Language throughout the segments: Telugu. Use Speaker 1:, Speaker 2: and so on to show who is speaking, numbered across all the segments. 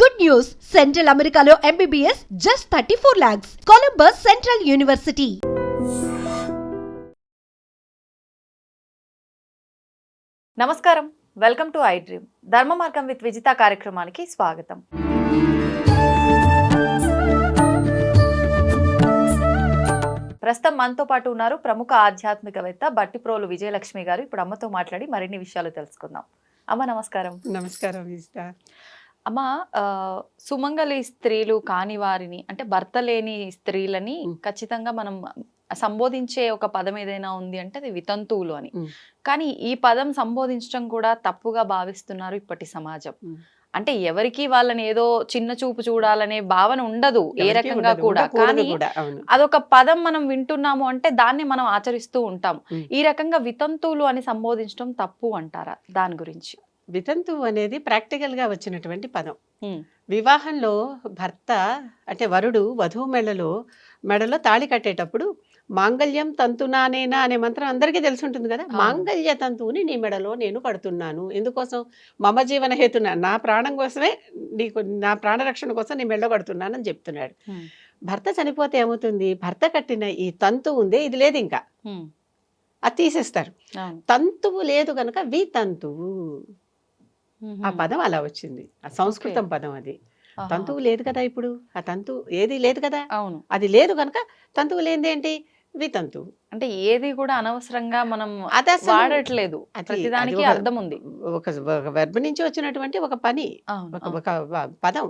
Speaker 1: Good news! Central Americano MBBS just 34 lakhs. Columbus Central University.
Speaker 2: నమస్కారం, వెల్కమ్ టు ఐ డ్రీమ్. ధర్మ మార్గం విత్ విజిత కార్యక్రమానికి స్వాగతం. ప్రస్తుతం మనతో పాటు ఉన్నారు ప్రముఖ ఆధ్యాత్మికవేత్త బట్టిప్రోలు విజయలక్ష్మి గారు. ఇప్పుడు అమ్మతో మాట్లాడి మరిన్ని విషయాలు తెలుసుకుందాం. అమ్మ నమస్కారం.
Speaker 3: నమస్కారం విజిత.
Speaker 2: అమ్మ, సుమంగళి స్త్రీలు కాని వారిని, అంటే భర్త లేని స్త్రీలని ఖచ్చితంగా మనం సంబోధించే ఒక పదం ఏదైనా ఉంది అంటే అది వితంతువులు అని. కానీ ఈ పదం సంబోధించడం కూడా తప్పుగా భావిస్తున్నారు ఇప్పటి సమాజం. అంటే ఎవరికి వాళ్ళని ఏదో చిన్న చూపు చూడాలనే భావన ఉండదు ఏ రకంగా కూడా. కానీ అదొక పదం మనం వింటున్నాము అంటే దాన్ని మనం ఆచరిస్తూ ఉంటాం. ఈ రకంగా వితంతువులు అని సంబోధించడం తప్పు అంటారా? దాని గురించి.
Speaker 3: వితంతువు అనేది ప్రాక్టికల్ గా వచ్చినటువంటి పదం. వివాహంలో భర్త అంటే వరుడు వధువు మెడలో తాళి కట్టేటప్పుడు మాంగళ్యం తంతునానేనా అనే మంత్రం అందరికీ తెలిసి ఉంటుంది కదా. మాంగళ్య తంతువుని నీ మెడలో నేను కడుతున్నాను. ఎందుకోసం? మమ జీవన హేతున, నా ప్రాణం కోసమే, నీకు నా ప్రాణరక్షణ కోసం నీ మెడలో కడుతున్నాను అని చెప్తున్నాడు. భర్త చనిపోతే ఏమవుతుంది? భర్త కట్టిన ఈ తంతువు ఉందే, ఇది లేదు, ఇంకా అది తీసేస్తారు. తంతువు లేదు కనుక వితంతువు. ఆ పదం అలా వచ్చింది, ఆ సంస్కృతం పదం అది. తంతువు లేదు కదా, ఇప్పుడు ఆ తంతు ఏది లేదు కదా, అది లేదు కనుక తంతువు లేదేంటి? వితంతువు.
Speaker 2: అంటే ఏది కూడా అనవసరంగా మనం వాడట్లేదు, ప్రతిదానికి అర్థం ఉంది.
Speaker 3: ఒక వెర్బ్ నుంచి వచ్చినటువంటి ఒక పని, ఒక పదం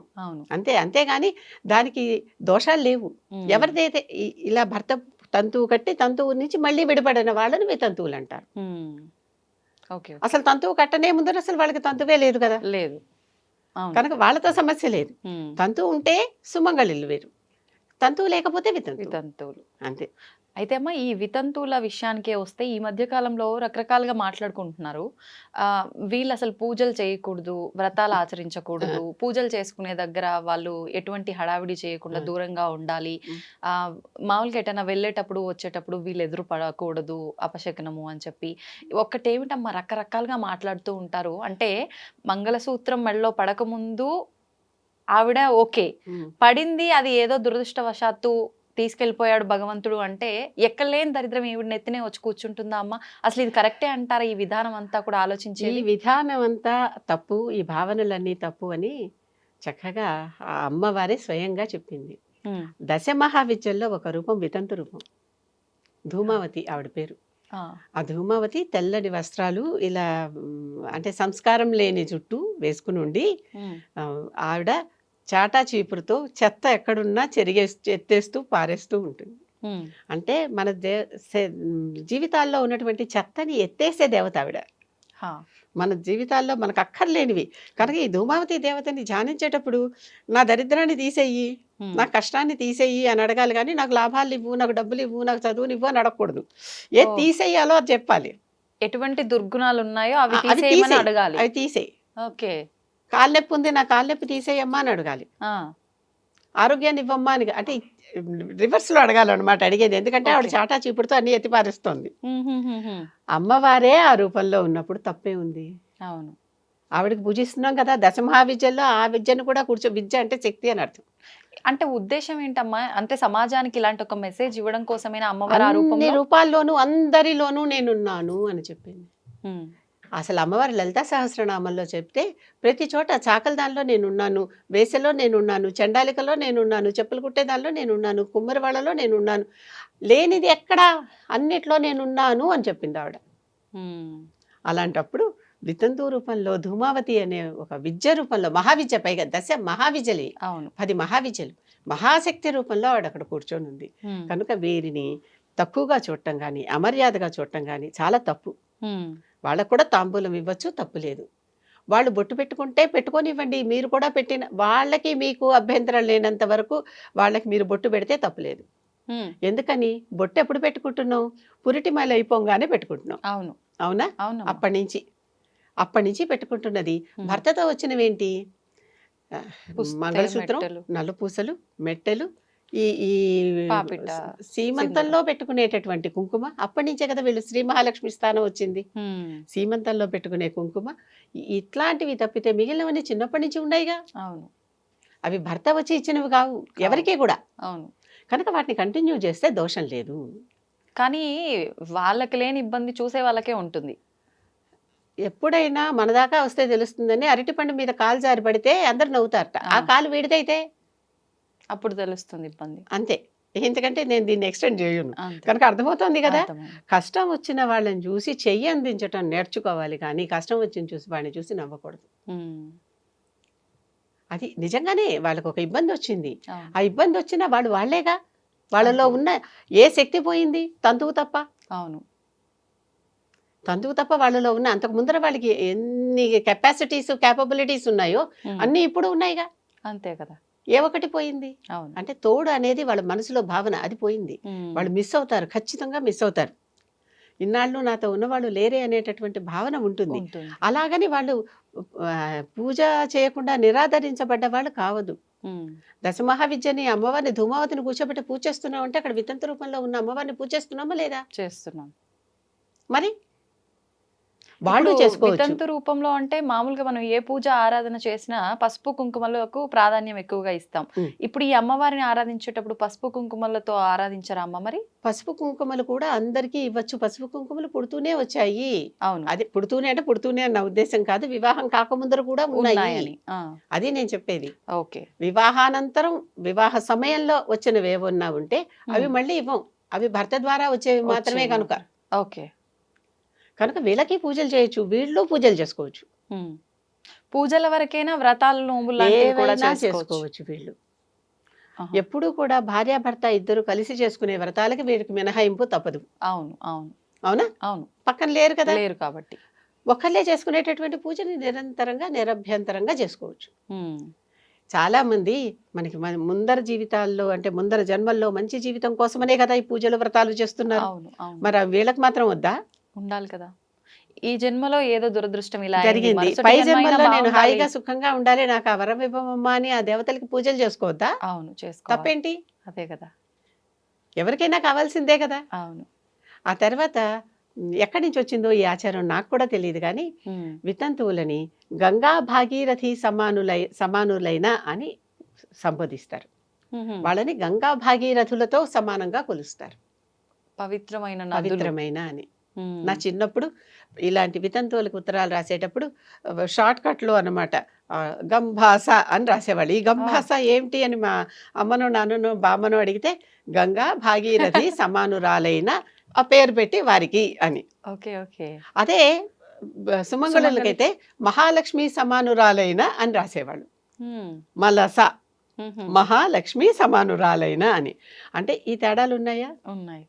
Speaker 3: అంతే. అంతేగాని దానికి దోషాలు లేవు. ఎవరిదైతే ఇలా భర్త తంతువు కట్టి తంతువు నుంచి మళ్ళీ విడిపడిన వాళ్ళని వితంతువులు అంటారు. అసలు తంతువు కట్టనే ముందర అసలు వాళ్ళకి తంతువే లేదు కదా,
Speaker 2: లేదు
Speaker 3: కనుక వాళ్ళతో సమస్య లేదు. తంతువు ఉంటే సుమంగళిల్లు వేరు, తంతువు లేకపోతే వితంతువులు అంతే.
Speaker 2: అయితే అమ్మ, ఈ వితంతువుల విషయానికే వస్తే ఈ మధ్య కాలంలో రకరకాలుగా మాట్లాడుకుంటున్నారు. వీళ్ళు అసలు పూజలు చేయకూడదు, వ్రతాలు ఆచరించకూడదు, పూజలు చేసుకునే దగ్గర వాళ్ళు ఎటువంటి హడావిడి చేయకుండా దూరంగా ఉండాలి, మామూలుగా ఎటైనా వెళ్ళేటప్పుడు వచ్చేటప్పుడు వీళ్ళు ఎదురు పడకూడదు, అపశకనము అని చెప్పి ఒక్కటేమిటమ్మా రకరకాలుగా మాట్లాడుతూ ఉంటారు. అంటే మంగళసూత్రం మెడలో పడకముందు ఆవిడ ఓకే, పడింది అది ఏదో దురదృష్టవశాత్తు తీసుకెళ్ళిపోయాడు భగవంతుడు అంటే ఎక్కలేని దరిద్రం ఈవిడ నెత్తినే వచ్చి కూర్చుంటుందా అమ్మ? అసలు ఇది కరెక్టే అంటారా? ఈ విధానం అంతా కూడా ఆలోచించి,
Speaker 3: ఈ విధానం అంతా తప్పు, ఈ భావనలన్నీ తప్పు అని చక్కగా ఆ అమ్మవారే స్వయంగా చెప్పింది. దశమహావిద్యల్లో ఒక రూపం వితంతు రూపం, ధూమావతి ఆవిడ పేరు. ఆ ధూమావతి తెల్లని వస్త్రాలు ఇలా అంటే సంస్కారం లేని జుట్టు వేసుకుని ఉండి ఆవిడ చాటా చీపురుతో చెత్త ఎక్కడున్నా ఎత్తేస్తూ పారేస్తూ ఉంటుంది. అంటే మన జీవితాల్లో ఉన్నటువంటి చెత్తని ఎత్తేసే దేవత ఆవిడ. మన జీవితాల్లో మనకు అక్కర్లేనివి కనుక ఈ ధూమావతి దేవతని ధ్యానించేటప్పుడు నా దరిద్రాన్ని తీసేయి, నా కష్టాన్ని తీసేయి అని అడగాలి. కానీ నాకు లాభాలు ఇవ్వు, నాకు డబ్బులు ఇవ్వు, నాకు చదువుని ఇవ్వు అని అడగకూడదు. ఏది తీసేయాలో అది చెప్పాలి.
Speaker 2: ఎటువంటి దుర్గుణాలు ఉన్నాయో అవి అడగాలి,
Speaker 3: అవి తీసేయి.
Speaker 2: ఓకే,
Speaker 3: కాలు నొప్పి ఉంది, నా కాలు నొప్పి తీసేయమ్మా అని అడగాలి. ఆరోగ్యాన్ని ఇవ్వమ్మా అని, అంటే రివర్స్ లో అడగాలన్నమాట అడిగేది. ఎందుకంటే ఆవిడ చాటా చీపుడుతో అన్ని ఎత్తిపారేస్తోంది. అమ్మవారే ఆ రూపంలో ఉన్నప్పుడు తప్పే ఉంది.
Speaker 2: అవును,
Speaker 3: ఆవిడకి పూజిస్తున్నాం కదా. దశమహావిద్యల్లో ఆ విద్యను కూడా విద్య అంటే శక్తి అని అర్థం.
Speaker 2: అంటే ఉద్దేశం ఏంటమ్మా? అంటే సమాజానికి ఇలాంటి ఒక మెసేజ్ ఇవ్వడం కోసమైనా అమ్మవారు
Speaker 3: అన్ని రూపాల్లోనూ అందరిలోనూ నేనున్నాను అని చెప్పింది. అసలు అమ్మవారి లలితా సహస్రనామంలో చెప్తే ప్రతి చోట చాకల దానిలో నేనున్నాను, వేసలో నేనున్నాను, చండాలికలో నేనున్నాను, చెప్పులు కుట్టేదానిలో నేనున్నాను, కుమ్మరి వాళ్ళలో నేనున్నాను, లేనిది ఎక్కడా అన్నిట్లో నేనున్నాను అని చెప్పింది ఆవిడ. అలాంటప్పుడు వితంతు రూపంలో ధూమావతి అనే ఒక విద్య రూపంలో, మహావిద్య, పైగా దశ మహావిద్యలే, 10 మహావిద్యలు, మహాశక్తి రూపంలో ఆవిడ అక్కడ కూర్చొని ఉంది. కనుక వీరిని తక్కువగా చూడటం కానీ అమర్యాదగా చూడటం కానీ చాలా తప్పు. వాళ్ళకు కూడా తాంబూలం ఇవ్వచ్చు, తప్పు లేదు. వాళ్ళు బొట్టు పెట్టుకుంటే పెట్టుకొనివ్వండి, మీరు కూడా పెట్టిన వాళ్ళకి మీకు అభ్యంతరం లేనంత వరకు వాళ్ళకి మీరు బొట్టు పెడితే తప్పులేదు. ఎందుకని? బొట్టు ఎప్పుడు పెట్టుకుంటున్నాం? పురిటిమల అయిపోగానే పెట్టుకుంటున్నాం.
Speaker 2: అవును,
Speaker 3: అవునా? అప్పటి నుంచి పెట్టుకుంటున్నది. భర్తతో వచ్చినవేంటి? మంగళసూత్రం, నల్లపూసలు, మెట్టెలు, ఈ సీమంతంలో పెట్టుకునేటటువంటి కుంకుమ. అప్పటి నుంచే కదా వీళ్ళు శ్రీ మహాలక్ష్మి స్థానం వచ్చింది. సీమంతంలో పెట్టుకునే కుంకుమ ఇట్లాంటివి తప్పితే మిగిలినవన్నీ చిన్నప్పటి నుంచి ఉన్నాయిగా.
Speaker 2: అవును,
Speaker 3: అవి భర్త వచ్చి ఇచ్చినవి కావు ఎవరికీ కూడా.
Speaker 2: అవును.
Speaker 3: కనుక వాటిని కంటిన్యూ చేస్తే దోషం లేదు.
Speaker 2: కానీ వాళ్ళకి లేని ఇబ్బంది చూసే వాళ్ళకే ఉంటుంది.
Speaker 3: ఎప్పుడైనా మన దాకా వస్తే తెలుస్తుందని అరటిపండు మీద కాలు జారి పడితే అందరు నవ్వుతారట. ఆ కాలు వీడిదైతే
Speaker 2: అప్పుడు తెలుస్తుంది ఇబ్బంది.
Speaker 3: అంతే. ఎందుకంటే నేను దీన్ని ఎక్స్టెండ్ చేయను
Speaker 2: అంతే.
Speaker 3: కనుక అర్థమవుతోంది కదా.
Speaker 2: అర్థమైంది.
Speaker 3: కష్టం వచ్చిన వాళ్ళని చూసి చెయ్యి అందించటం నేర్చుకోవాలి, కానీ కష్టం వచ్చిన చూసి వాడిని చూసి నవ్వకూడదు.
Speaker 2: ఉమ్.
Speaker 3: అది నిజంగానే వాళ్ళకు ఒక ఇబ్బంది వచ్చింది.
Speaker 2: అవును.
Speaker 3: ఆ ఇబ్బంది వచ్చినా వాళ్ళు వాళ్ళేగా. వాళ్ళలో ఉన్న ఏ శక్తి పోయింది? తంతువు తప్ప.
Speaker 2: అవును.
Speaker 3: తంతువు తప్ప వాళ్ళలో ఉన్న అంతకు ముందర వాళ్ళకి ఎన్ని కెపాసిటీస్ క్యాపబిలిటీస్ ఉన్నాయో
Speaker 2: ఉమ్.
Speaker 3: అన్నీ ఇప్పుడు ఉన్నాయిగా.
Speaker 2: అంతే కదా.
Speaker 3: ఏ ఒకటి పోయింది
Speaker 2: అవును.
Speaker 3: అంటే తోడు అనేది వాళ్ళ మనసులో భావన అది పోయింది.
Speaker 2: ఉమ్.
Speaker 3: వాళ్ళు మిస్ అవుతారు, ఖచ్చితంగా మిస్ అవుతారు. ఇన్నాళ్ళు నాతో ఉన్నవాళ్ళు లేరే అనేటటువంటి భావన ఉంటుంది.
Speaker 2: ఉంటుంది.
Speaker 3: అలాగని వాళ్ళు పూజ చేయకుండా నిరాదరించబడ్డ వాళ్ళు కావద్దు.
Speaker 2: ఉమ్.
Speaker 3: దశమహావిద్యని అమ్మవారిని ధూమావతిని కూర్చోబెట్టి పూజ చేస్తున్నాం అంటే అక్కడ వితంతు రూపంలో ఉన్న అమ్మవారిని పూజ చేస్తున్నామా లేదా?
Speaker 2: చేస్తున్నాం.
Speaker 3: మరి వాళ్ళు
Speaker 2: ఇప్పుడు
Speaker 3: చేసుకోవచ్చు.
Speaker 2: వితంతు రూపంలో అంటే మామూలుగా మనం ఏ పూజ ఆరాధన చేసినా పసుపు కుంకుమలకు ప్రాధాన్యం ఎక్కువగా ఇస్తాం.
Speaker 3: ఉమ్.
Speaker 2: ఇప్పుడు ఈ అమ్మవారిని ఆరాధించేటప్పుడు పసుపు కుంకుమలతో ఆరాధించరా అమ్మ మరి?
Speaker 3: పసుపు కుంకుమలు కూడా అందరికీ ఇవ్వచ్చు. పసుపు కుంకుమలు పుడుతూనే వచ్చాయి.
Speaker 2: అవును.
Speaker 3: అది పుడుతూనే అంటే పుడుతూనే అన్న ఉద్దేశం కాదు, వివాహం కాకముందర కూడా ఉన్నాయి.
Speaker 2: ఉన్నాయని.
Speaker 3: అది నేను చెప్పేది.
Speaker 2: ఓకే.
Speaker 3: వివాహానంతరం వివాహ సమయంలో వచ్చినవి ఏమన్నా ఉంటే అవి మళ్ళీ ఇవ్వం. అవి భర్త ద్వారా వచ్చేవి మాత్రమే కనుక.
Speaker 2: ఓకే.
Speaker 3: కనుక వీళ్ళకి పూజలు చేయొచ్చు, వీళ్ళు పూజలు చేసుకోవచ్చు.
Speaker 2: ఉమ్. పూజల వరకైనా వ్రతాలు నోములు లాంటివి కూడా
Speaker 3: ఏవైనా
Speaker 2: చేసుకోవచ్చు.
Speaker 3: చేసుకోవచ్చు వీళ్ళు.
Speaker 2: ఆహా.
Speaker 3: ఎప్పుడూ కూడా భార్యాభర్త ఇద్దరు కలిసి చేసుకునే వ్రతాలకి వీరికి మినహాయింపు తప్పదు.
Speaker 2: అవును. అవును.
Speaker 3: అవునా?
Speaker 2: అవును.
Speaker 3: పక్కన లేరు కదా.
Speaker 2: లేరు కాబట్టి.
Speaker 3: ఒక్కళ్ళే చేసుకునేటటువంటి పూజని నిరంతరంగా నిరభ్యంతరంగా చేసుకోవచ్చు.
Speaker 2: ఉమ్.
Speaker 3: చాలా మంది మనకి ముందర జీవితాల్లో అంటే ముందర జన్మల్లో మంచి జీవితం కోసమనే కదా ఈ పూజలు వ్రతాలు చేస్తున్నారు.
Speaker 2: అవును. అవును.
Speaker 3: మరి వీళ్ళకి మాత్రం వద్దా?
Speaker 2: ఉండాలి కదా. ఈ జన్మలో ఏదో దురదృష్టం ఇలా అయింది,
Speaker 3: జరిగింది,
Speaker 2: మరుసటి
Speaker 3: పై
Speaker 2: జన్మ అయినా
Speaker 3: జన్మల్లో నేను
Speaker 2: బాగుండాలి.
Speaker 3: హాయిగా సుఖంగా ఉండాలి, నాకు ఆ వరం ఇవ్వమమ్మా అని ఆ దేవతలకి పూజలు చేసుకోవద్దా?
Speaker 2: అవును, చేసుకోవాలి.
Speaker 3: తప్పేంటి?
Speaker 2: అదే కదా.
Speaker 3: ఎవరికైనా కావాల్సిందే కదా.
Speaker 2: అవును.
Speaker 3: ఆ తర్వాత ఎక్కడి నుంచి వచ్చిందో ఈ ఆచారం నాకు కూడా తెలియదు, కానీ
Speaker 2: ఉమ్.
Speaker 3: వితంతువులని గంగా భాగీరథి సమానులైన అని సంబోధిస్తారు.
Speaker 2: ఉహుం.
Speaker 3: వాళ్ళని గంగా భాగీరథులతో సమానంగా కొలుస్తారు.
Speaker 2: పవిత్రమైన నదులు.
Speaker 3: పవిత్రమైన అని.
Speaker 2: ఉమ్.
Speaker 3: నా చిన్నప్పుడు ఇలాంటి వితంతువులకు ఉత్తరాలు రాసేటప్పుడు షార్ట్ కట్లో అన్నమాట గంభాస అని రాసేవాళ్ళు. ఈ గంభాస ఏమిటి అని మా అమ్మను నాన్నను బామ్మను అడిగితే గంగా భాగీరథి సమానురాలైన ఆ పేరు పెట్టి వారికి అని.
Speaker 2: ఓకే. ఓకే.
Speaker 3: అదే సుమంగళులకైతే మహాలక్ష్మి సమానురాలైన అని రాసేవాళ్ళు.
Speaker 2: ఉమ్.
Speaker 3: మలస
Speaker 2: ఉహుం.
Speaker 3: మహాలక్ష్మి సమానురాలైన అని. అంటే ఈ తేడాలు ఉన్నాయా?
Speaker 2: ఉన్నాయి.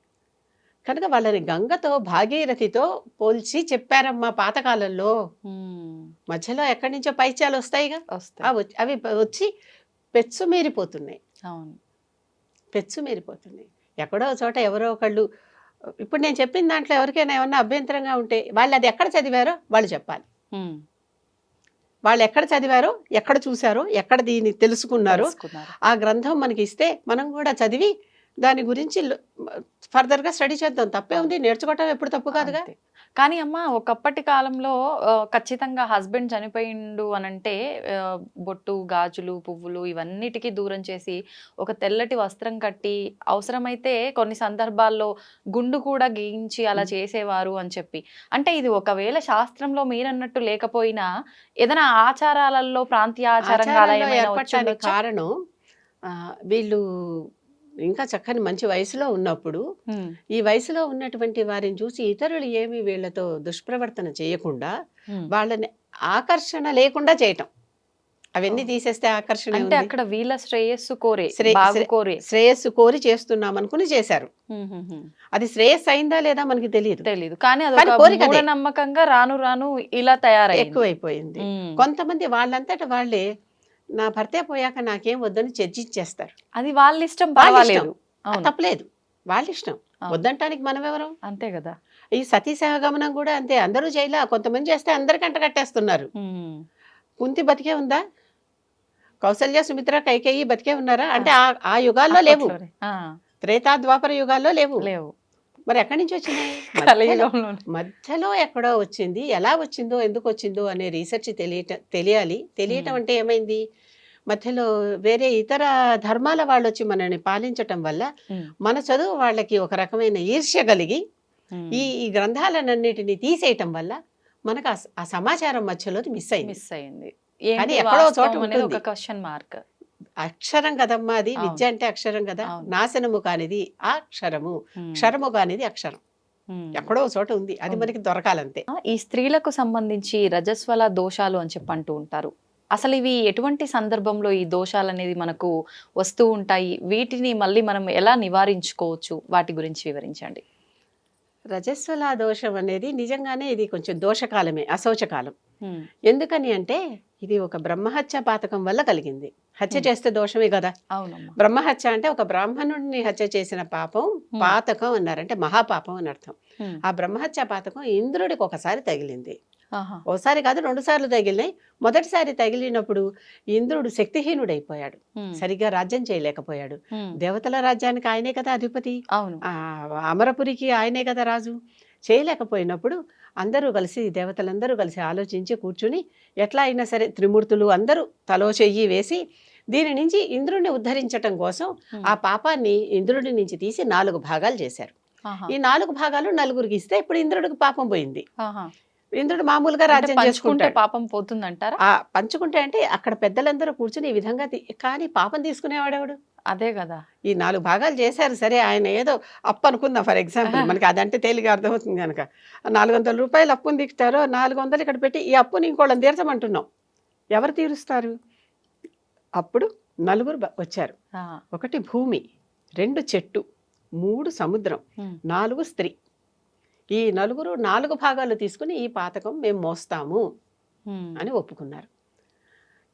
Speaker 3: కనుక వాళ్ళని గంగతో భాగీరథితో పోల్చి చెప్పారమ్మా పాతకాలంలో.
Speaker 2: ఉమ్.
Speaker 3: మధ్యలో ఎక్కడి నుంచో పైత్యాలు వస్తాయిగా,
Speaker 2: వస్తాయి.
Speaker 3: అవి వచ్చి పెచ్చు మీరిపోతున్నాయి.
Speaker 2: అవును.
Speaker 3: పెచ్చు మీరిపోతున్నాయి. ఎక్కడో చోట ఎవరో ఒకళ్ళు, ఇప్పుడు నేను చెప్పిన దాంట్లో ఎవరికైనా ఏమన్నా అభ్యంతరంగా ఉంటే వాళ్ళు అది ఎక్కడ చదివారో వాళ్ళు చెప్పాలి.
Speaker 2: ఉమ్.
Speaker 3: వాళ్ళు ఎక్కడ చదివారో, ఎక్కడ చూసారో, ఎక్కడ దీన్ని తెలుసుకున్నారో
Speaker 2: తెలుసుకున్నారు.
Speaker 3: ఆ గ్రంథం మనకి ఇస్తే మనం కూడా చదివి దాని గురించి ఫర్దర్గా స్టడీ చేద్దాం. తప్పే ఉంది, నేర్చుకోవటం ఎప్పుడు తప్పు కాదుగా.
Speaker 2: అంతే. కానీ అమ్మ ఒకప్పటి కాలంలో ఖచ్చితంగా హస్బెండ్ చనిపోయిండు అనంటే బొట్టు, గాజులు, పువ్వులు ఇవన్నిటికీ దూరం చేసి ఒక తెల్లటి వస్త్రం కట్టి అవసరమైతే కొన్ని సందర్భాల్లో గుండు కూడా గీయించి అలా చేసేవారు అని చెప్పి. అంటే ఇది ఒకవేళ శాస్త్రంలో మీరన్నట్టు లేకపోయినా ఏదైనా ఆచారాలలో ప్రాంతీయ ఆచారంగా అలా
Speaker 3: ఆచారంలో
Speaker 2: ఏమైనా
Speaker 3: ఏర్పడటానికి
Speaker 2: వచ్చుండొచ్చా?
Speaker 3: కారణం వీళ్ళు ఇంకా చక్కని మంచి వయసులో ఉన్నప్పుడు
Speaker 2: ఉమ్.
Speaker 3: ఈ వయసులో ఉన్నటువంటి వారిని చూసి ఇతరులు ఏమి వీళ్ళతో దుష్ప్రవర్తన చేయకుండా
Speaker 2: ఉమ్.
Speaker 3: వాళ్ళని ఆకర్షణ లేకుండా చేయటం. అవన్నీ తీసేస్తే ఆకర్షణ
Speaker 2: అంటే
Speaker 3: ఉంది.
Speaker 2: అక్కడ వీళ్ళ శ్రేయస్సు కోరే,
Speaker 3: శ్రే-
Speaker 2: బాగు
Speaker 3: శ్రే-
Speaker 2: కోరే.
Speaker 3: శ్రేయస్సు కోరి చేస్తున్నాం అనుకుని చేశారు.
Speaker 2: ఉహుహుం.
Speaker 3: అది శ్రేయస్సు అయిందా లేదా మనకి తెలియదు.
Speaker 2: తెలీదు. కానీ
Speaker 3: కానీ
Speaker 2: అదొక
Speaker 3: కోరిక అదే.
Speaker 2: మూఢనమ్మకంగా రాను రాను ఇలా తయారైంది.
Speaker 3: ఎక్కువైపోయింది.
Speaker 2: ఉమ్.
Speaker 3: కొంతమంది వాళ్ళంతట వాళ్ళే నా భర్తే పోయాక నాకేం వద్దని చర్చించేస్తారు.
Speaker 2: అది వాళ్ళ ఇష్టం,
Speaker 3: వాళ్ళ
Speaker 2: పర్వాలేదు.
Speaker 3: ఇష్టం.
Speaker 2: అవును.
Speaker 3: తప్పలేదు, వాళ్ళ ఇష్టం.
Speaker 2: అవును.
Speaker 3: వద్దంటానికి మనం ఎవరం?
Speaker 2: అంతే కదా.
Speaker 3: ఈ సతీ సహగమనం కూడా అంతే. అందరూ చేయలా, కొంతమంది చేస్తే అందరికంట కట్టేస్తున్నారు.
Speaker 2: ఉమ్.
Speaker 3: కుంతి బతికే ఉందా? కౌసల్య, సుమిత్ర, కైకేయి బతికే ఉన్నారా? అంటే ఆ యుగాల్లో లేవు.
Speaker 2: అప్పట్లోనే. ఆ,
Speaker 3: త్రేతా ద్వాపర యుగాల్లో లేవు.
Speaker 2: లేవు.
Speaker 3: మరి ఎక్కడి నుంచి వచ్చినాయి?
Speaker 2: కలియుగంలో.
Speaker 3: మధ్యలో ఎక్కడో వచ్చింది. ఎలా వచ్చిందో, ఎందుకు వచ్చిందో అనే రీసెర్చ్ తెలియాలి. తెలియటం అంటే ఏమైంది? మధ్యలో వేరే ఇతర ధర్మాల వాళ్ళు వచ్చి మనల్ని పాలించటం వల్ల మన చదువు వాళ్ళకి ఒక రకమైన ఈర్ష్య కలిగి ఈ గ్రంథాలన్నిటిని తీసేయటం వల్ల మనకు ఆ సమాచారం మధ్యలో మిస్ అయింది.
Speaker 2: మిస్ అయింది.
Speaker 3: కానీ
Speaker 2: ఏంటి
Speaker 3: ఎక్కడో చోట
Speaker 2: వాస్తవం అనేది
Speaker 3: ఉంటుంది.
Speaker 2: ఒక క్వశ్చన్ మార్క్.
Speaker 3: అక్షరం కదమ్మా అది,
Speaker 2: అవును.
Speaker 3: విద్య అంటే అక్షరం కదా.
Speaker 2: అవును.
Speaker 3: నాశనము కానిది ఆ క్షరము, క్షరము కానిది అక్షరం. ఎక్కడో చోట ఉంది, అది
Speaker 2: ఉంది.
Speaker 3: మనకి దొరకాలంతే.
Speaker 2: ఈ స్త్రీలకు సంబంధించి రజస్వల దోషాలు అని చెప్పి అంటూ ఉంటారు. అసలు ఇవి ఎటువంటి సందర్భంలో ఈ దోషాలు అనేది మనకు వస్తూ ఉంటాయి, వీటిని మళ్ళీ మనం ఎలా నివారించుకోవచ్చు, వాటి గురించి వివరించండి.
Speaker 3: రజస్వల దోషం అనేది నిజంగానే ఇది కొంచెం దోషకాలమే, అశౌచకాలం. ఎందుకని అంటే ఇది ఒక బ్రహ్మహత్య పాతకం వల్ల కలిగింది. హత్య చేస్తే దోషమే కదా.
Speaker 2: అవునమ్మా.
Speaker 3: బ్రహ్మహత్య అంటే ఒక బ్రాహ్మణుడిని హత్య చేసిన పాపం పాతకం అన్నారంటే మహాపాపం అని అర్థం. ఆ బ్రహ్మహత్య పాతకం ఇంద్రుడికి ఒకసారి తగిలింది. ఓసారి కాదు, 2 సార్లు తగిలినాయి. మొదటిసారి తగిలినప్పుడు ఇంద్రుడు శక్తిహీనుడైపోయాడు, సరిగ్గా రాజ్యం చేయలేకపోయాడు. దేవతల రాజ్యానికి ఆయనే కదా అధిపతి,
Speaker 2: అవును.
Speaker 3: అమరపురికి ఆయనే కదా రాజు. చేయలేకపోయినప్పుడు అందరూ కలిసి, దేవతలందరూ కలిసి ఆలోచించి కూర్చుని ఎట్లా అయినా సరే త్రిమూర్తులు అందరూ తలో చెయ్యి వేసి దీని నుంచి ఇంద్రుడిని ఉద్ధరించటం కోసం ఆ పాపాన్ని ఇంద్రుడి నుంచి తీసి 4 భాగాలు చేశారు. ఈ 4 భాగాలు నలుగురికి ఇస్తే ఇప్పుడు ఇంద్రుడికి పాపం పోయింది. ఇంద్రుడు మామూలుగా రాజ్యం చేసుకుంటాడు.
Speaker 2: పాపం పోతుందంటారా?
Speaker 3: పంచుకుంటే అంటే అక్కడ పెద్దలందరూ కూర్చుని ఈ విధంగా కానీ పాపం తీసుకునేవాడెవడు?
Speaker 2: అదే కదా.
Speaker 3: ఈ 4 భాగాలు చేశారు. సరే, ఆయన ఏదో అప్పు అనుకుందాం ఫర్ ఎగ్జాంపుల్, మనకి అదంటే తేలిగా అర్థమవుతుంది కనుక. 400 రూపాయలు అప్పుని దిగుతారో 400 ఇక్కడ పెట్టి ఈ అప్పుని ఇంకోళ్ళని తీర్చమంటున్నాం. ఎవరు తీరుస్తారు? అప్పుడు నలుగురు వచ్చారు. 1 భూమి, 2 చెట్టు, 3 సముద్రం, 4 స్త్రీ. ఈ నలుగురు 4 భాగాలు తీసుకుని ఈ పాతకం మేము మోస్తాము అని ఒప్పుకున్నారు.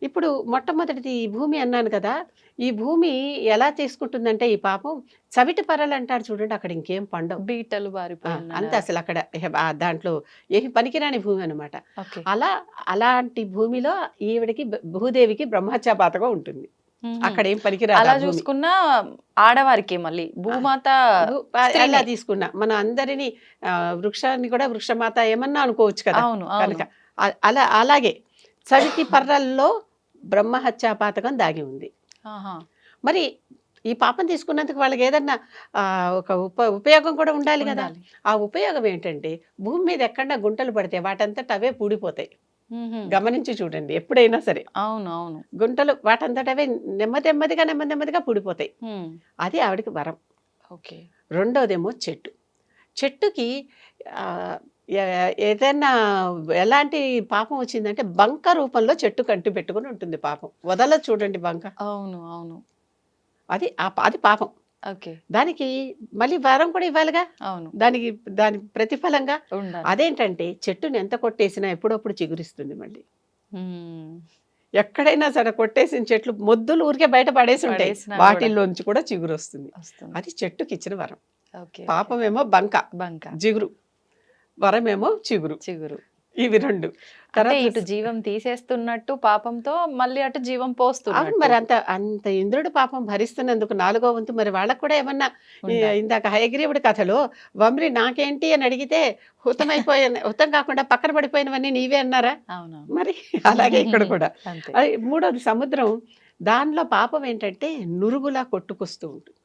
Speaker 3: ఇప్పుడు మొట్టమొదటిది ఈ భూమి అన్నాను కదా. ఈ భూమి ఎలా తీసుకుంటుందంటే ఈ పాపం చవిటి పరలు అంటారు చూడండి, అక్కడ ఇంకేం పండవు,
Speaker 2: బీటలు
Speaker 3: అంతే అసలు అక్కడ దాంట్లో ఏమి పనికిరాని భూమి అనమాట. అలాంటి భూమిలో ఈవిడికి భూదేవికి బ్రహ్మహత్య పాతకం ఉంటుంది. అక్కడ ఏం పనికిరాదు.
Speaker 2: అలా చూసుకున్నా ఆడవారికి మళ్ళీ భూమాత
Speaker 3: అలా తీసుకున్నా మనం అందరినీ వృక్షాన్ని కూడా వృక్షమాత ఏమన్నా అనుకోవచ్చు కదా. కనుక అలాగే చవిటి పర్రల్లో బ్రహ్మహత్యా పాతకం దాగి ఉంది. మరి ఈ పాపం తీసుకున్నందుకు వాళ్ళకి ఏదన్నా ఒక ఉపయోగం కూడా ఉండాలి కదా. ఆ ఉపయోగం ఏంటంటే భూమి మీద ఎక్కడన్నా గుంటలు పడితే వాటంతట అవే పూడిపోతాయి. గమనించి చూడండి ఎప్పుడైనా సరే.
Speaker 2: అవును అవును.
Speaker 3: గుంటలు వాటంతటవే నెమ్మదిగా పూడిపోతాయి. అది ఆవిడకి వరం.
Speaker 2: ఓకే.
Speaker 3: రెండోదేమో చెట్టుకి ఏదైనా ఎలాంటి పాపం వచ్చిందంటే బంక రూపంలో చెట్టు కంటి పెట్టుకుని ఉంటుంది పాపం. వదల చూడండి బంక.
Speaker 2: అవును అవును.
Speaker 3: అది పాపం.
Speaker 2: ఓకే.
Speaker 3: దానికి మళ్ళీ వరం కూడా ఇవ్వాలిగా.
Speaker 2: అవును.
Speaker 3: దాని ప్రతిఫలంగా అదేంటంటే చెట్టుని ఎంత కొట్టేసినా ఎప్పుడప్పుడు చిగురిస్తుంది మళ్ళీ. ఎక్కడైనా సరే కొట్టేసిన చెట్లు మొద్దులు ఊరికే బయట పడేసి ఉంటాయి, వాటిల్లోంచి కూడా చిగురు వస్తుంది. అది చెట్టుకి ఇచ్చిన వరం. పాపమేమో బంక జిగురు, వరమేమో చిగురు. ఇవి 2.
Speaker 2: ఇటు జీవం తీసేస్తున్నట్టు పాపంతో మళ్ళీ అటు జీవం పోస్తున్నట్టు.
Speaker 3: మరి అంత ఇంద్రుడు పాపం భరిస్తున్నందుకు 4వ వంతు మరి వాళ్ళకు కూడా ఏమన్నా. ఇందాక హయగ్రీవుడి కథలో వమ్రి నాకేంటి అని అడిగితే హుతం కాకుండా పక్కన పడిపోయినవన్నీ నీవే అన్నారా? మరి అలాగే ఇక్కడ కూడా. 3వది సముద్రం. దానిలో పాపం ఏంటంటే నురుగులా కొట్టుకొస్తూ ఉంటుంది.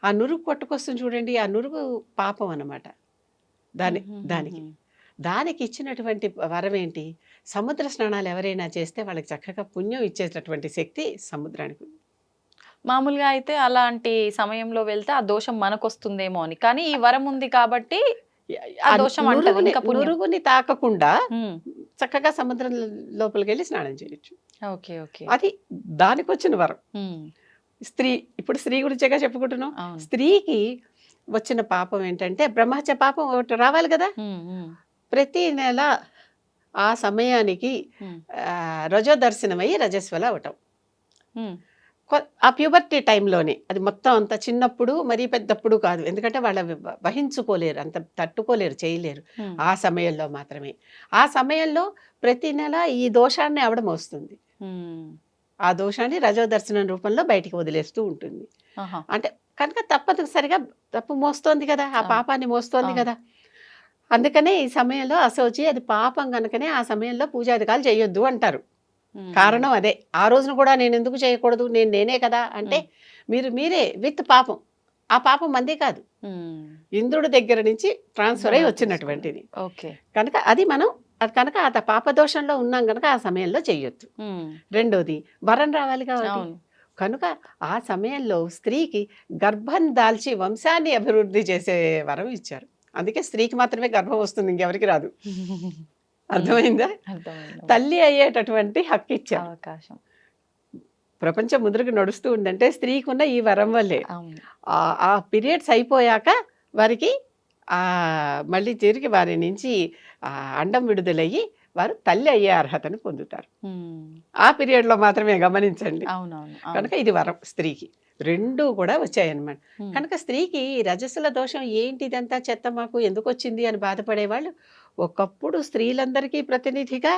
Speaker 3: ఆ నురుగు కొట్టుకొస్తుంది చూడండి, ఆ నురుగు పాపం అన్నమాట. దానికి ఇచ్చినటువంటి వరం ఏంటి? సముద్ర స్నానాలు ఎవరైనా చేస్తే వాళ్ళకి చక్కగా పుణ్యం ఇచ్చేటటువంటి శక్తి సముద్రానికి.
Speaker 2: మామూలుగా అయితే అలాంటి సమయంలో వెళ్తే ఆ దోషం మనకు వస్తుందేమో అని, కానీ ఈ వరం ఉంది కాబట్టి
Speaker 3: నురుగుని తాకకుండా చక్కగా సముద్రం లోపలికి వెళ్ళి స్నానం చేయొచ్చు. అది దానికి వచ్చిన వరం. ఇప్పుడు స్త్రీ గురించేగా చెప్పుకుంటున్నాం. స్త్రీకి వచ్చిన పాపం ఏంటంటే బ్రహ్మహత్య పాపం ఒకటి రావాలి కదా. ప్రతి నెల ఆ సమయానికి రజో దర్శనమై రజస్వల అవటం. ఆ ప్యూబర్టీ టైంలోనే, అది మొత్తం అంత చిన్నప్పుడు మరీ పెద్దప్పుడు కాదు, ఎందుకంటే వాళ్ళ వహించుకోలేరు, అంత తట్టుకోలేరు, చేయలేరు. ఆ సమయంలో మాత్రమే. ఆ సమయంలో ప్రతి నెల ఈ దోషాన్ని ఆవిడ మోస్తుంది. ఆ దోషాన్ని రజో దర్శనం రూపంలో బయటికి వదిలేస్తూ ఉంటుంది. అంటే కనుక తప్పనిసరిగా తప్పు మోస్తోంది కదా, ఆ పాపాన్ని మోస్తోంది కదా. అందుకనే ఈ సమయంలో అశౌచి, అది పాపం కనుకనే ఆ సమయంలో పూజాధికాలు చేయొద్దు అంటారు. కారణం అదే. ఆ రోజున కూడా నేను ఎందుకు చేయకూడదు, నేనే కదా అంటే మీరే విత్ పాపం. ఆ పాపం మంది కాదు, ఇంద్రుడి దగ్గర నుంచి ట్రాన్స్ఫర్ అయ్యి వచ్చినటువంటిది.
Speaker 2: ఓకే.
Speaker 3: కనుక అది కనుక ఆ పాపదోషంలో ఉన్నాం కనుక ఆ సమయంలో చెయ్యొద్దు. రెండోది వరం రావాలి కాబట్టి,
Speaker 2: అవును.
Speaker 3: కనుక ఆ సమయంలో స్త్రీకి గర్భం దాల్చి వంశాన్ని అభివృద్ధి చేసే వరం ఇచ్చారు. అందుకే స్త్రీకి మాత్రమే గర్భం వస్తుంది, ఇంకెవరికి రాదు. అర్థమైందా?
Speaker 2: అర్థమైంది.
Speaker 3: తల్లి అయ్యేటటువంటి హక్కు ఇచ్చారు.
Speaker 2: అవకాశం.
Speaker 3: ప్రపంచం ముందుకు నడుస్తూ ఉందంటే స్త్రీకి ఉన్న ఈ వరం వల్లే.
Speaker 2: అవును.
Speaker 3: ఆ పీరియడ్స్ అయిపోయాక వారికి మళ్ళీ తిరిగి వారి నుంచి అండం విడుదలయ్యి వారు తల్లి అయ్యే అర్హతను పొందుతారు. ఆ పీరియడ్లో మాత్రమే, గమనించండి.
Speaker 2: అవునవును.
Speaker 3: కనుక ఇది వరం స్త్రీకి. రెండూ కూడా వచ్చాయన్నమాట. కనుక స్త్రీకి రజస్సుల దోషం ఏంటి, ఇదంతా చెత్త మాకు ఎందుకు వచ్చింది అని బాధపడేవాళ్ళు ఒకప్పుడు స్త్రీలందరికీ ప్రతినిధిగా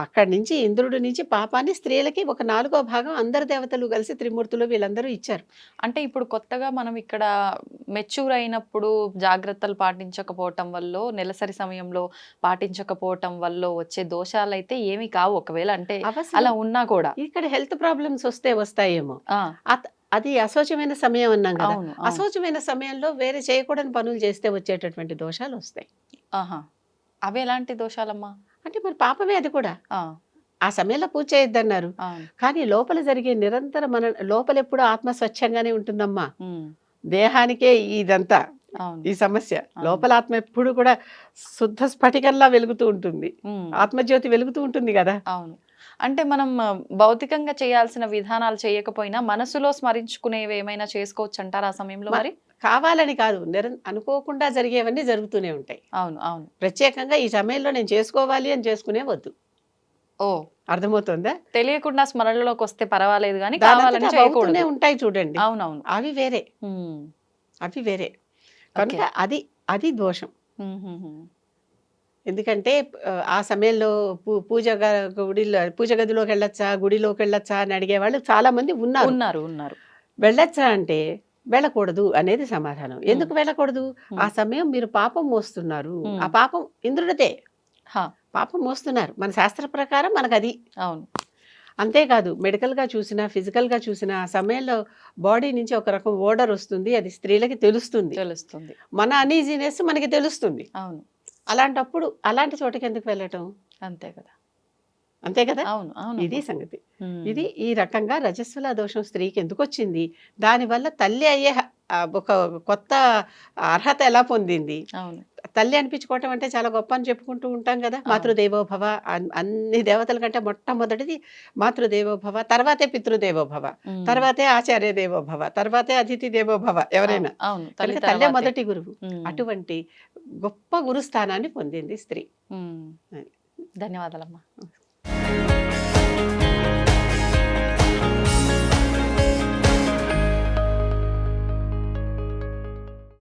Speaker 3: అక్కడి నుంచి ఇంద్రుడి నుంచి పాపాన్ని స్త్రీలకి ఒక 4వ భాగం అందరు దేవతలు కలిసి త్రిమూర్తులు వీళ్ళందరూ ఇచ్చారు.
Speaker 2: అంటే ఇప్పుడు కొత్తగా మనం ఇక్కడ మెచ్యూర్ అయినప్పుడు జాగ్రత్తలు పాటించకపోవటం వల్ల, నెలసరి సమయంలో పాటించకపోవటం వల్ల వచ్చే దోషాలు అయితే ఏమీ కావు. ఒకవేళ అంటే అలా ఉన్నా కూడా
Speaker 3: ఇక్కడ హెల్త్ ప్రాబ్లమ్స్ వస్తాయేమో. అది అశోచమైన సమయం అన్నాం కదా. అశోచమైన సమయంలో వేరే చేయకూడని పనులు చేస్తే వచ్చేటటువంటి దోషాలు వస్తాయి.
Speaker 2: అవి ఎలాంటి దోషాలమ్మా?
Speaker 3: అంటే మరి పాపమే అది కూడా. ఆ సమయంలో పూజ చేయొద్దన్నారు, కానీ లోపల జరిగే నిరంతర లోపల ఎప్పుడు ఆత్మ స్వచ్ఛంగానే ఉంటుందమ్మా. దేహానికే ఇదంతా ఈ సమస్య. లోపల ఆత్మ ఎప్పుడు కూడా శుద్ధ స్ఫటికంలా వెలుగుతూ ఉంటుంది, ఆత్మజ్యోతి వెలుగుతూ ఉంటుంది కదా.
Speaker 2: అవును. అంటే మనం భౌతికంగా చేయాల్సిన విధానాలు చేయకపోయినా మనసులో స్మరించుకునేవి ఏమైనా చేసుకోవచ్చు అంటారా ఆ సమయంలో? మరి
Speaker 3: కావాలని కాదు, అనుకోకుండా జరిగేవన్నీ జరుగుతూనే ఉంటాయి.
Speaker 2: అవును అవును.
Speaker 3: ప్రత్యేకంగా ఈ సమయంలో నేను చేసుకోవాలి అని చేసుకునే వద్దు. అర్థమవుతుందా?
Speaker 2: తెలియకుండా స్మరణలోకి వస్తే పర్వాలేదు, కానీ కావాలని చేయకూడదు.
Speaker 3: ఉంటాయి చూడండి.
Speaker 2: అవునవును.
Speaker 3: అవి వేరే, అవి వేరే. కనుక అది దోషం. ఎందుకంటే ఆ సమయంలో పూజ గదిలోకి వెళ్ళొచ్చా, గుడిలోకి వెళ్ళొచ్చా అని అడిగేవాళ్ళు చాలా మంది ఉన్నారు. వెళ్ళొచ్చా అంటే వెళ్ళకూడదు అనేది సమాధానం. ఎందుకు వెళ్ళకూడదు? ఆ సమయం మీరు పాపం మోస్తున్నారు. ఆ పాపం ఇంద్రుడితే పాపం మోస్తున్నారు. మన శాస్త్ర ప్రకారం మనకు అది.
Speaker 2: అవును.
Speaker 3: అంతేకాదు, మెడికల్గా చూసినా ఫిజికల్గా చూసినా ఆ సమయంలో బాడీ నుంచి ఒక రకం ఓడర్ వస్తుంది, అది స్త్రీలకి తెలుస్తుంది. మన అనీజీనెస్ మనకి తెలుస్తుంది.
Speaker 2: అవును.
Speaker 3: అలాంటప్పుడు అలాంటి చోటకి ఎందుకు వెళ్ళటం? అంతే కదా.
Speaker 2: అవును అవును.
Speaker 3: ఇది సంగతి. ఇది ఈ రకంగా రజస్వల దోషం స్త్రీకి ఎందుకు వచ్చింది, దానివల్ల తల్లి అయ్యే ఒక కొత్త అర్హత ఎలా పొందింది. తల్లి అనిపించుకోవటం అంటే చాలా గొప్ప అని చెప్పుకుంటూ ఉంటాం కదా. మాతృదేవోభవ, అన్ని దేవతల కంటే మొట్టమొదటిది మాతృదేవోభవ, తర్వాతే పితృదేవోభవ, తర్వాతే ఆచార్య దేవోభవ, తర్వాతే అతిథి దేవోభవ. ఎవరైనా తల్లే మొదటి గురువు. అటువంటి గొప్ప గురుస్థానాన్ని పొందింది స్త్రీ.
Speaker 2: ధన్యవాదాలమ్మా.